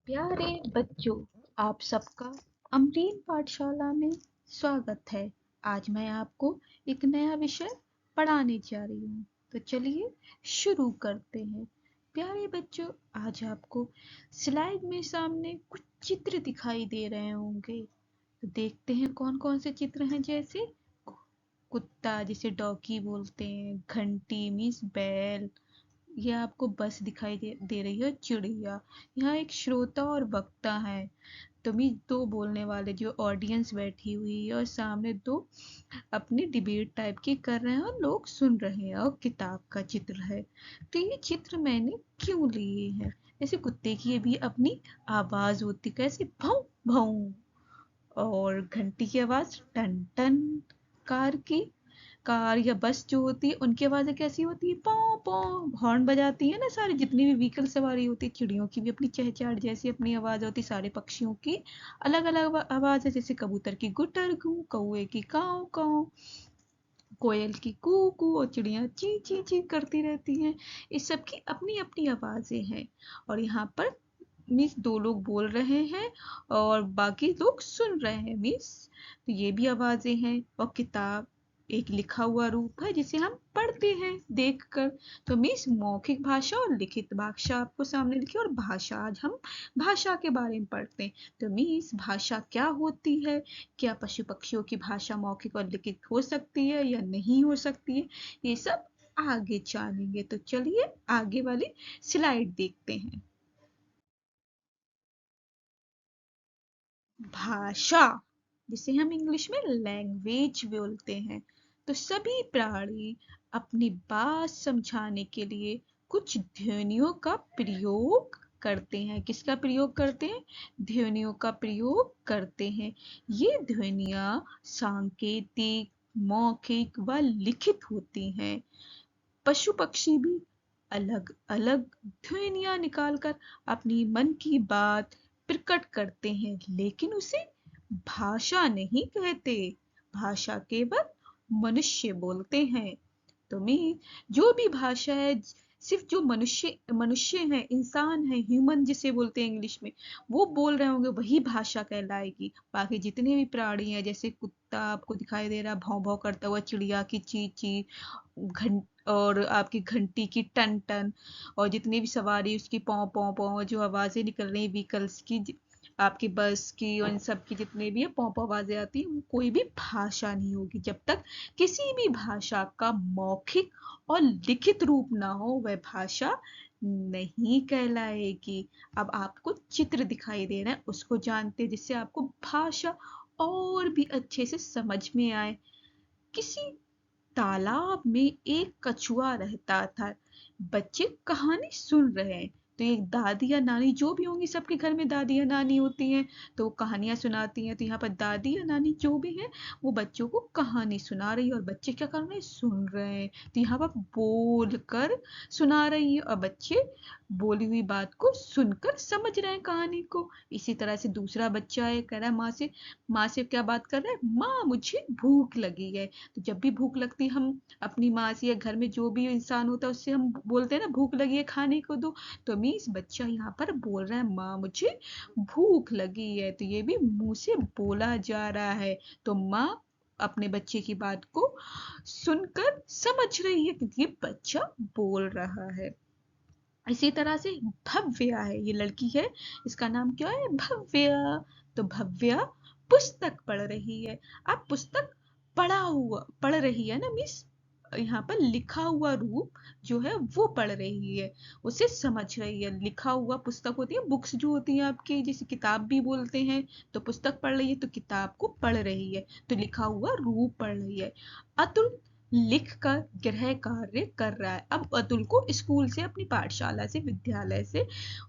प्यारे बच्चों, आप सबका अमरीन पाठशाला में स्वागत है। आज मैं आपको एक नया विषय पढ़ाने जा रही हूँ। तो चलिए शुरू करते हैं। प्यारे बच्चों, आज आपको स्लाइड में सामने कुछ चित्र दिखाई दे रहे होंगे। तो देखते हैं कौन कौन से चित्र हैं। जैसे कुत्ता, जिसे डॉगी बोलते हैं, घंटी मीन्स बैल, ये आपको बस दिखाई दे रही है, चिड़िया। यहाँ एक श्रोता और वक्ता है, तो भी दो बोलने वाले जो ऑडियंस बैठी हुई है और सामने दो अपनी डिबेट टाइप की कर रहे हैं और लोग सुन रहे हैं, और किताब का चित्र है। तो ये चित्र मैंने क्यों लिए हैं? जैसे कुत्ते की भी अपनी आवाज होती, कैसे भाऊ भाऊ, और घंटी की आवाज टन टन, कार या बस जो होती है उनकी आवाजें कैसी होती है, पौ पौ, हॉर्न बजाती है ना। सारी जितनी भी व्हीकल सवारी होती है, चिड़ियों की भी अपनी चहचहाट जैसी अपनी आवाज होती है, सारे पक्षियों की अलग अलग आवाज है। जैसे कबूतर की गुटर गू, कौए की काव काव, कोयल की कू कू, और चिड़िया ची ची ची करती रहती हैं। इस सब की अपनी अपनी आवाजें हैं। और यहाँ पर मीन्स दो लोग बोल रहे हैं और बाकी लोग सुन रहे हैं, मीन्स तो ये भी आवाजें हैं। और किताब एक लिखा हुआ रूप है जिसे हम पढ़ते हैं देखकर। तो मीन्स मौखिक भाषा और लिखित भाषा आपको सामने लिखी, और भाषा, आज हम भाषा के बारे में पढ़ते हैं। तो मीन्स भाषा क्या होती है, क्या पशु पक्षियों की भाषा मौखिक और लिखित हो सकती है या नहीं हो सकती है, ये सब आगे जानेंगे। तो चलिए आगे वाली स्लाइड देखते हैं। भाषा, जिसे हम इंग्लिश में लैंग्वेज बोलते हैं। तो सभी प्राणी अपनी बात समझाने के लिए कुछ ध्वनियों का प्रयोग करते हैं। किसका प्रयोग करते हैं? ध्वनियों का प्रयोग करते हैं। ये ध्वनियाँ सांकेतिक, मौखिक व लिखित होती हैं। पशु पक्षी भी अलग अलग ध्वनियां निकालकर अपनी मन की बात प्रकट करते हैं, लेकिन उसे भाषा नहीं कहते। भाषा केवल मनुष्य बोलते हैं। तो मैं, जो भी भाषा है, सिर्फ जो मनुष्य मनुष्य है, इंसान है, ह्यूमन जिसे बोलते हैं इंग्लिश में, वो बोल रहे होंगे, वही भाषा कहलाएगी। बाकी जितने भी प्राणी हैं, जैसे कुत्ता आपको दिखाई दे रहा भौं भौं करता हुआ, चिड़िया की ची ची, घं और आपकी घंटी की टन टन, और जितनी भी सवारी उसकी पौ पौ पौ, जो आवाजें निकल रही व्हीकल्स की, आपकी बस की, और इन सब की जितने भी है पौ पौ आवाजें आती हैं, वो कोई भी भाषा नहीं होगी। जब तक किसी भी भाषा का मौखिक और लिखित रूप ना हो, वह भाषा नहीं कहलाएगी। अब आपको चित्र दिखाई दे रहा है, उसको जानते हैं, जिससे आपको भाषा और भी अच्छे से समझ में आए। किसी तालाब में एक कछुआ रहता था। बच्चे कहानी सुन रहे हैं, तो एक दादी या नानी, जो भी होंगी, सबके घर में दादी या नानी होती हैं, तो वो कहानियां सुनाती हैं। तो यहाँ पर दादी या नानी जो भी है, वो बच्चों को कहानी सुना रही है, और बच्चे क्या कर रहे हैं? सुन रहे हैं। तो यहाँ पर बोल कर सुना रही है, और बच्चे बोली हुई बात को सुनकर समझ रहे हैं कहानी को। इसी तरह से दूसरा बच्चा है, कह रहा है माँ से क्या बात कर रहा है? माँ, मुझे भूख लगी है। तो जब भी भूख लगती है, हम अपनी माँ से या घर में जो भी इंसान होता है उससे हम बोलते हैं ना, भूख लगी है, खाने को दो। तो मीन्स बच्चा यहाँ पर बोल रहा है, माँ मुझे भूख लगी है। तो ये भी मुंह से बोला जा रहा है। तो माँ अपने बच्चे की बात को सुनकर समझ रही है, क्योंकि ये बच्चा बोल रहा है। इसी तरह से भव्या है, ये लड़की है, इसका नाम क्या है? भव्या। तो भव्या पुस्तक पढ़ रही है। अब पुस्तक पढ़ रही है ना, मिस, यहाँ पर लिखा हुआ रूप जो है वो पढ़ रही है, उसे समझ रही है। लिखा हुआ पुस्तक होती है, बुक्स जो होती है आपकी, जैसे किताब भी बोलते हैं। तो पुस्तक पढ़ रही है, तो किताब को पढ़ रही है, तो लिखा हुआ रूप पढ़ रही है। अतुल लिख कर गृह कार्य कर रहा है। अब अतुल को स्कूल से, अपनी पाठशाला से, विद्यालय से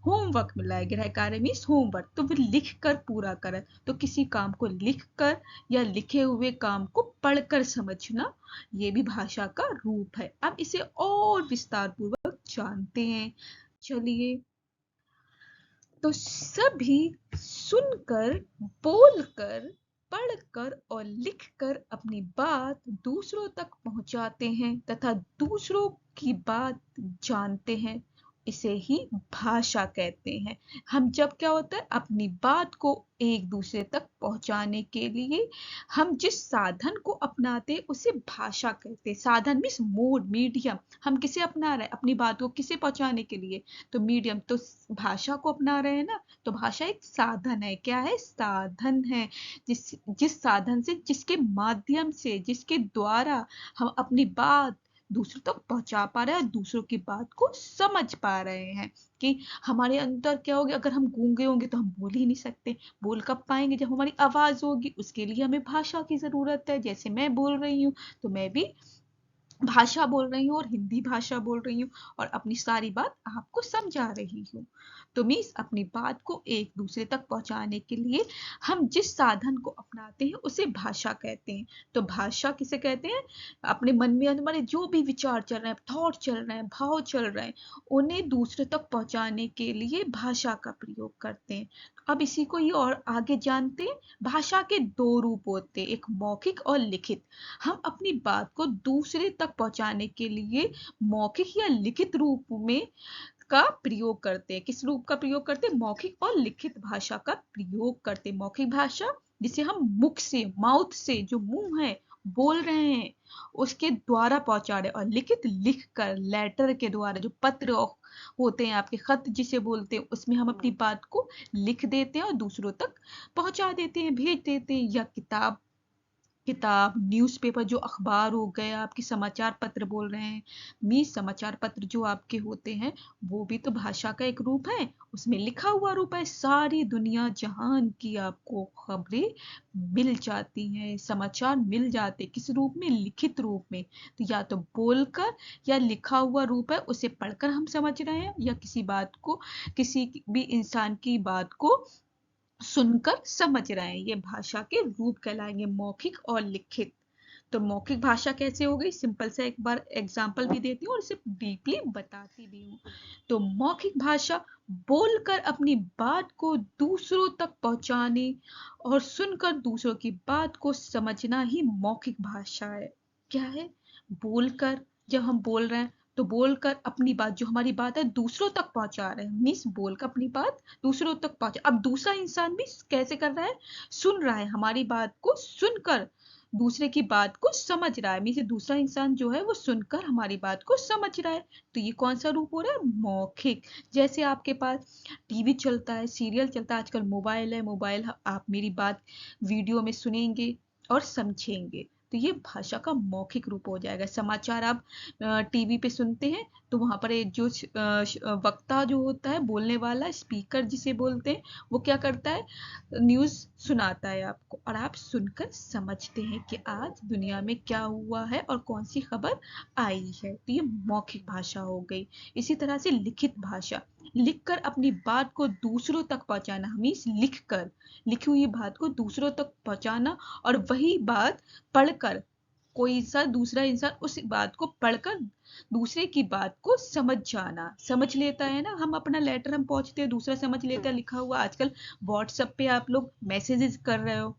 होमवर्क मिला है। गृह कार्य मीन्स होमवर्क, तो फिर लिख कर पूरा करे। तो किसी काम को लिख कर या लिखे हुए काम को पढ़कर समझना, ये भी भाषा का रूप है। अब इसे और विस्तार पूर्वक जानते हैं। चलिए, तो सभी सुनकर, बोलकर, पढ़कर और लिखकर अपनी बात दूसरों तक पहुंचाते हैं तथा दूसरों की बात जानते हैं। इसे ही भाषा कहते हैं। हम जब क्या होता है अपनी बात को एक दूसरे तक पहुंचाने के लिए हम जिस साधन को अपनाते हैं उसे भाषा कहते हैं। साधन मीन्स मोड, मीडियम। हम किसे अपना रहे हैं अपनी बात को किसे पहुंचाने के लिए, तो मीडियम, तो भाषा को अपना रहे हैं ना। तो भाषा एक साधन है। क्या है? साधन है। जिस जिस साधन से, जिसके माध्यम से, जिसके द्वारा हम अपनी बात दूसरों तक पहुंचा पा रहे हैं, दूसरों की बात को समझ पा रहे हैं। कि हमारे अंदर क्या होगा, अगर हम गूंगे होंगे तो हम बोल ही नहीं सकते। बोल कब पाएंगे? जब हमारी आवाज होगी। उसके लिए हमें भाषा की जरूरत है। जैसे मैं बोल रही हूँ तो मैं भी भाषा बोल रही हूँ और हिंदी भाषा बोल रही हूँ और अपनी सारी बात आपको समझा रही हूँ। तो मीन्स अपनी बात को एक दूसरे तक पहुंचाने के लिए हम जिस साधन को अपनाते हैं उसे भाषा कहते हैं। तो भाषा किसे कहते हैं? अपने मन में हमारे जो भी विचार चल रहे हैं, थॉट चल रहे हैं, भाव चल रहे हैं, उन्हें दूसरे तक पहुंचाने के लिए भाषा का प्रयोग करते हैं। अब इसी को ये और आगे जानते हैं। भाषा के दो रूप होते हैं, एक मौखिक और लिखित। हम अपनी बात को दूसरे तक पहुंचाने के लिए मौखिक या लिखित रूप में का प्रयोग करते हैं। किस रूप का प्रयोग करते हैं? मौखिक और लिखित भाषा का प्रयोग करते हैं। मौखिक भाषा जिसे हम मुख से, माउथ से, जो मुंह है बोल रहे हैं उसके द्वारा पहुंचा रहे हैं, और लिखित लिख कर, लेटर के द्वारा, जो पत्र होते हैं आपके, खत जिसे बोलते हैं, उसमें हम अपनी बात को लिख देते हैं और दूसरों तक पहुंचा देते हैं, भेज देते हैं। या किताब, न्यूज़पेपर, जो अखबार हो गए, आपके समाचार पत्र बोल रहे हैं, मीन्स समाचार पत्र जो आपके होते हैं वो भी तो भाषा का एक रूप है। उसमें लिखा हुआ रूप है। सारी दुनिया जहान की आपको खबरें मिल जाती हैं, समाचार मिल जाते। किस रूप में? लिखित रूप में। तो या तो बोलकर या लिखा हुआ रूप है, उसे पढ़कर हम समझ रहे हैं, या किसी बात को, किसी भी इंसान की बात को सुनकर समझ रहे हैं। ये भाषा के रूप कहलाएंगे, मौखिक और लिखित। तो मौखिक भाषा कैसे हो गई? सिंपल सा एक बार एग्जांपल भी देती हूँ और इसे डीपली बताती भी हूँ। तो मौखिक भाषा बोलकर अपनी बात को दूसरों तक पहुंचाने और सुनकर दूसरों की बात को समझना ही मौखिक भाषा है। क्या है? बोलकर, जब हम बोल रहे हैं तो बोलकर अपनी बात, जो हमारी बात है, दूसरों तक पहुंचा रहे हैं। मीन्स बोलकर अपनी बात दूसरों तक पहुंचा। अब दूसरा इंसान भी कैसे कर रहा है? सुन रहा है, हमारी बात को सुनकर दूसरे की बात को समझ रहा है। मीन्स दूसरा इंसान जो है वो सुनकर हमारी बात को समझ रहा है। तो ये कौन सा रूप हो रहा है? मौखिक। जैसे आपके पास टीवी चलता है, सीरियल चलता है, आजकल मोबाइल है, मोबाइल आप मेरी बात वीडियो में सुनेंगे और समझेंगे, तो ये भाषा का मौखिक रूप हो जाएगा। समाचार आप टीवी पे सुनते हैं तो वहां पर जो वक्ता जो होता है, बोलने वाला, स्पीकर जिसे बोलते हैं, वो क्या करता है? न्यूज़ सुनाता है आपको और आप सुनकर समझते हैं कि आज दुनिया में क्या हुआ है और कौन सी खबर आई है। तो ये मौखिक भाषा हो गई। इसी तरह से लिखित भाषा, लिखकर अपनी बात को दूसरों तक पहुंचाना। हमें लिखकर, लिखी हुई बात को दूसरों तक पहुंचाना, और वही बात पढ़कर कोई सा दूसरा इंसान उस बात को पढ़कर दूसरे की बात को समझ जाना, समझ लेता है ना। हम अपना लेटर हम पहुंचते हैं, दूसरा समझ लेता है लिखा हुआ। आजकल व्हाट्सएप पे आप लोग मैसेजेस कर रहे हो,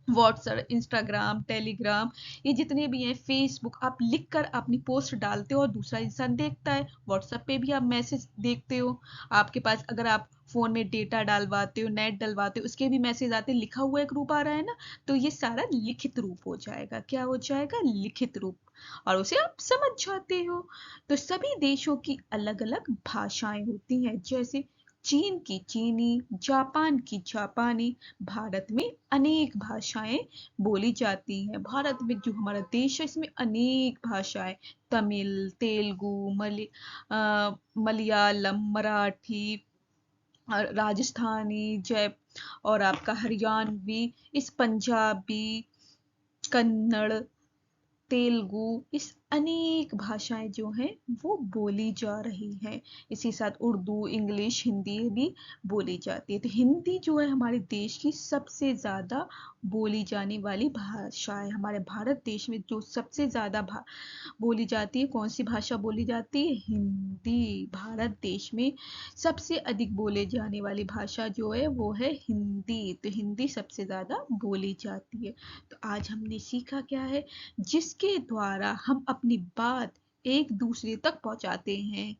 व्हाट्सएप, इंस्टाग्राम, टेलीग्राम, ये जितने भी हैं, फेसबुक, आप लिख कर अपनी पोस्ट डालते हो और दूसरा इंसान देखता है। व्हाट्सएप पे भी आप मैसेज देखते हो। आपके पास अगर आप फोन में डेटा डालवाते हो, नेट डलवाते हो, उसके भी मैसेज आते हैं, लिखा हुआ एक रूप आ रहा है ना। तो ये सारा लिखित रूप हो जाएगा। क्या हो जाएगा? लिखित रूप। और उसे आप समझ जाते हो। तो सभी देशों की अलग अलग भाषाएं होती हैं। जैसे चीन की चीनी, जापान की जापानी। भारत में अनेक भाषाएं बोली जाती हैं। भारत में जो हमारा देश है इसमें अनेक भाषाएं, तमिल, तेलुगु, मलयालम, मराठी, राजस्थानी, जय और आपका हरियाणवी, इस पंजाबी, कन्नड़, तेलुगु, इस अनेक भाषाएं जो हैं वो बोली जा रही हैं। इसी साथ उर्दू, इंग्लिश, हिंदी भी बोली जाती है। तो हिंदी जो है हमारे देश की सबसे ज़्यादा बोली जाने वाली भाषा है। हमारे भारत देश में जो सबसे ज़्यादा बोली जाती है, कौन सी भाषा बोली जाती है? हिंदी। भारत देश में सबसे अधिक बोले जाने वाली भाषा जो है वो है हिंदी। तो हिंदी सबसे ज़्यादा बोली जाती है। तो आज हमने सीखा क्या है? जिसके द्वारा हम अपनी बात एक दूसरे तक पहुंचाते हैं,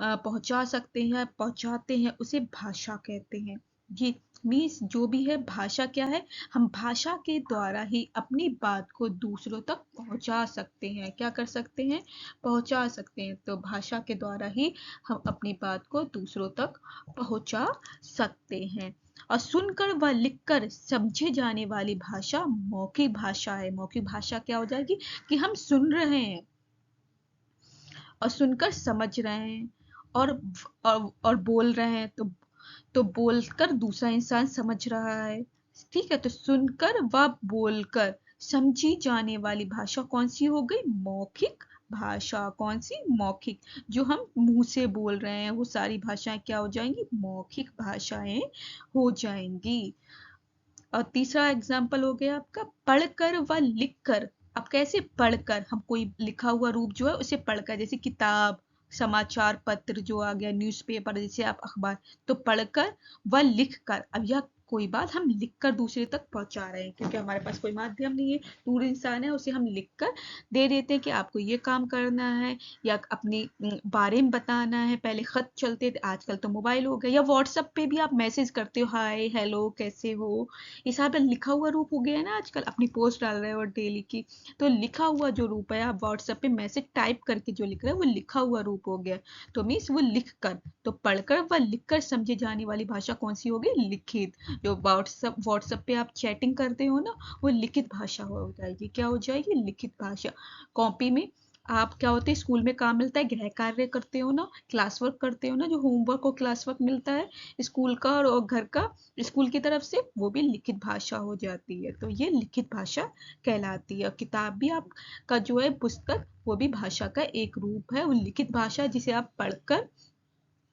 पहुंचा सकते हैं, पहुंचाते हैं, उसे भाषा कहते हैं। ये मीन्स जो भी है भाषा क्या है, हम भाषा के द्वारा ही अपनी बात को दूसरों तक पहुंचा सकते हैं। क्या कर सकते हैं, पहुंचा सकते हैं। तो भाषा के द्वारा ही हम अपनी बात को दूसरों तक पहुंचा सकते हैं। और सुनकर व लिखकर समझे जाने वाली भाषा मौखिक भाषा है। मौखिक भाषा क्या हो जाएगी कि हम सुन रहे हैं और सुनकर समझ रहे हैं और बोल रहे हैं, तो बोलकर दूसरा इंसान समझ रहा है। ठीक है, तो सुनकर व बोलकर समझी जाने वाली भाषा कौन सी हो गई, मौखिक भाषा। कौन सी, मौखिक। जो हम मुंह से बोल रहे हैं वो सारी भाषाएं क्या हो जाएंगी, मौखिक भाषाएं हो जाएंगी। और तीसरा एग्जाम्पल हो गया आपका पढ़कर व लिखकर। अब कैसे पढ़कर, हम कोई लिखा हुआ रूप जो है उसे पढ़कर, जैसे किताब, समाचार पत्र जो आ गया, न्यूज़पेपर, जैसे आप अखबार, तो पढ़कर व लिखकर। अब यह कोई बात हम लिखकर दूसरे तक पहुंचा रहे हैं, क्योंकि हमारे पास कोई माध्यम नहीं है, दूर इंसान है, उसे हम लिखकर दे देते हैं कि आपको ये काम करना है या अपने बारे में बताना है। पहले खत चलते थे, आजकल तो मोबाइल हो गया, या व्हाट्सएप पे भी आप मैसेज करते हो, हाय हेलो कैसे हो, ये सारा लिखा हुआ रूप हो गया है ना। आजकल अपनी पोस्ट डाल रहे हो और डेली की, तो लिखा हुआ जो रूप है, आप व्हाट्सएप पे मैसेज टाइप करके जो लिख रहे हो वो लिखा हुआ रूप हो गया। तो मीन्स वो लिख कर, तो पढ़कर व लिखकर समझी जाने वाली भाषा कौन सी होगी, लिखित। जो व्हाट्सएप पे आप चैटिंग करते हो ना, वो लिखित भाषा हो जाएगी। क्या हो जाएगी, लिखित भाषा। कॉपी में आप क्या होते हैं, स्कूल में काम मिलता है, गृह कार्य करते हो ना, क्लास वर्क करते हो ना, जो होमवर्क और क्लास वर्क मिलता है स्कूल का और घर का, स्कूल की तरफ से, वो भी लिखित भाषा हो जाती है। तो ये लिखित भाषा कहलाती है। और किताब भी आप का जो है, पुस्तक, वो भी भाषा का एक रूप है। वो लिखित भाषा जिसे आप पढ़कर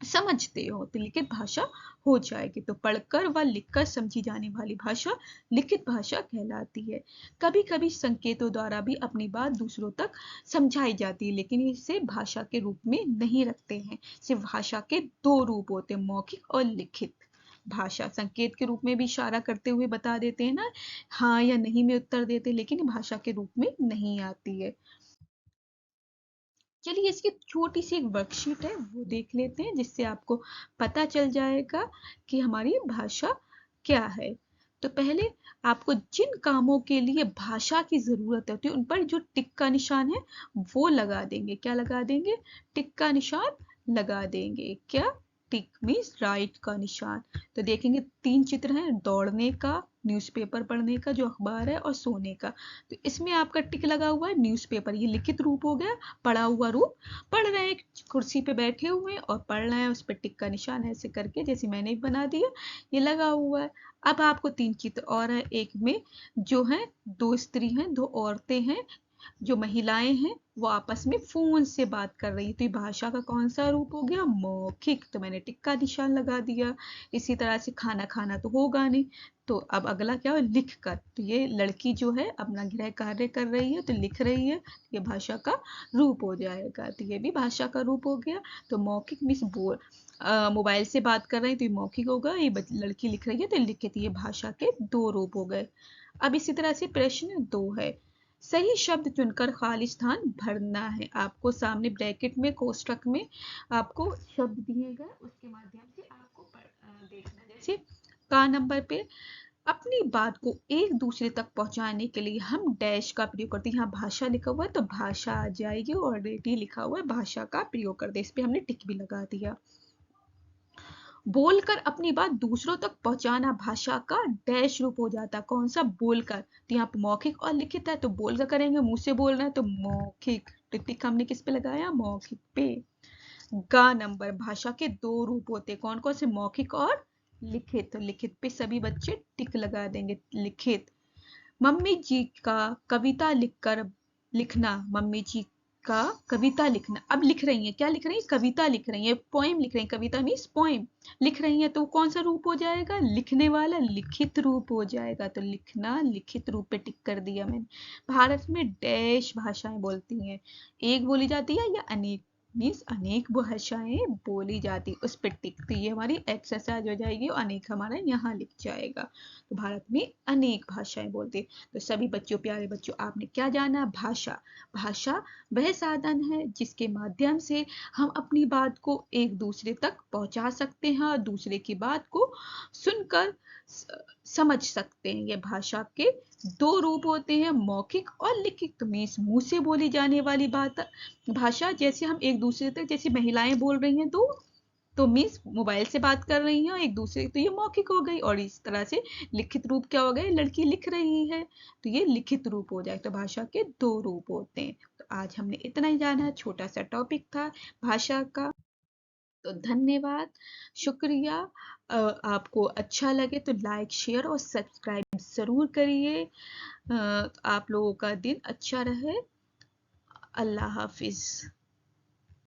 समझते हो, तो लिखित भाषा हो जाएगी। तो पढ़कर व लिखकर समझी जाने वाली भाषा लिखित भाषा कहलाती है। कभी कभी संकेतों द्वारा भी अपनी बात दूसरों तक समझाई जाती है, लेकिन इसे भाषा के रूप में नहीं रखते हैं। सिर्फ भाषा के दो रूप होते हैं, मौखिक और लिखित भाषा। संकेत के रूप में भी इशारा करते हुए बता देते हैं ना, हाँ या नहीं में उत्तर देते, लेकिन भाषा के रूप में नहीं आती है। चलिए इसकी छोटी सी एक वर्कशीट है, वो देख लेते हैं, जिससे आपको पता चल जाएगा कि हमारी भाषा क्या है। तो पहले आपको जिन कामों के लिए भाषा की जरूरत होती है उन पर जो टिक का निशान है वो लगा देंगे। क्या लगा देंगे, टिक का निशान लगा देंगे। क्या, टिक मीन्स राइट का निशान। तो देखेंगे 3 चित्र हैं, दौड़ने का, न्यूज़पेपर पढ़ने का जो अखबार है, और सोने का। तो इसमें आपका टिक लगा हुआ है न्यूज़पेपर, ये लिखित रूप हो गया, पढ़ा हुआ रूप। पढ़ रहे हैं, कुर्सी पे बैठे हुए और पढ़ रहे हैं, उस पर टिक का निशान ऐसे करके, जैसे मैंने बना दिया, ये लगा हुआ है। अब आपको 3 चित्र और है, एक में जो है 2 स्त्री हैं, 2 औरतें हैं, जो महिलाएं हैं वो आपस में फोन से बात कर रही है। तो ये भाषा का कौन सा रूप हो गया, मौखिक। तो मैंने टिक का निशान लगा दिया। इसी तरह से खाना खाना तो होगा नहीं, तो अब अगला क्या है, लिख कर। तो ये लड़की जो है अपना गृह कार्य कर रही है, तो लिख रही है, ये भाषा का रूप हो जाएगा। तो ये भी भाषा का रूप हो गया। तो मौखिक मीन्स बोल, मोबाइल से बात कर रहे हैं तो ये मौखिक होगा, ये लड़की लिख रही है तो लिखित। ये भाषा के 2 रूप हो गए। अब इसी तरह से प्रश्न 2 है, सही शब्द चुनकर खाली स्थान भरना है। आपको सामने ब्रैकेट में, कोष्ठक में आपको शब्द दिए गए, उसके माध्यम से आपको देखना। जैसे का नंबर पे अपनी बात को एक दूसरे तक पहुंचाने के लिए हम डैश का प्रयोग करते हैं। यहाँ भाषा लिखा हुआ है तो भाषा आ जाएगी, और ऑलरेडी लिखा हुआ है भाषा का प्रयोग करते हैं, इस पे हमने टिक भी लगा दिया। बोलकर अपनी बात दूसरों तक पहुंचाना भाषा का डैश रूप हो जाता है। कौन सा, बोलकर। तो यहाँ मौखिक और लिखित है, तो बोलकर करेंगे, मुंह से बोल रहे हैं तो मौखिक। टिक हमने किस पे लगाया, मौखिक पे। गा नंबर, भाषा के 2 रूप होते हैं, कौन कौन से, मौखिक और लिखित। तो लिखित पे सभी बच्चे टिक लगा देंगे, लिखित। मम्मी जी का कविता लिखकर, लिखना, मम्मी जी का कविता लिखना। अब लिख रही हैं, क्या लिख रही हैं, कविता लिख रही हैं, पोएम लिख रही हैं। कविता मीन्स पोएम लिख रही हैं, तो कौन सा रूप हो जाएगा, लिखने वाला, लिखित रूप हो जाएगा। तो लिखना लिखित रूप पे टिक कर दिया मैंने। भारत में डैश भाषाएं बोलती हैं, एक बोली जाती है या अनेक, मीन्स अनेक भाषाएं बोली जाती, उस पर टिक, तो ये हमारी एक्सरसाइज हो जाएगी और अनेक हमारा यहाँ लिख जाएगा। तो भारत में अनेक भाषाएं बोलते। तो सभी बच्चों, प्यारे बच्चों, आपने क्या जाना? भाषा। भाषा वह साधन है जिसके माध्यम से हम अपनी बात को एक दूसरे तक पहुंचा सकते हैं और दूसरे की बात को सुनकर समझ सकते हैं। ये भाषा के दो रूप होते हैं, मौखिक और लिखित। मीन्स मुंह से बोली जाने वाली बात भाषा, जैसे हम एक दूसरे तक, जैसे महिलाएं बोल रही हैं तो मीन्स मोबाइल से बात कर रही हैं और एक दूसरे, तो ये मौखिक हो गई। और इस तरह से लिखित रूप क्या हो गए? लड़की लिख रही है तो ये लिखित रूप हो जाए। तो भाषा के दो रूप होते हैं। तो आज हमने इतना ही जाना, छोटा सा टॉपिक था भाषा का। तो धन्यवाद, शुक्रिया। आपको अच्छा लगे तो लाइक, शेयर और सब्सक्राइब जरूर करिए। आप लोगों का दिन अच्छा रहे। अल्लाह हाफिज।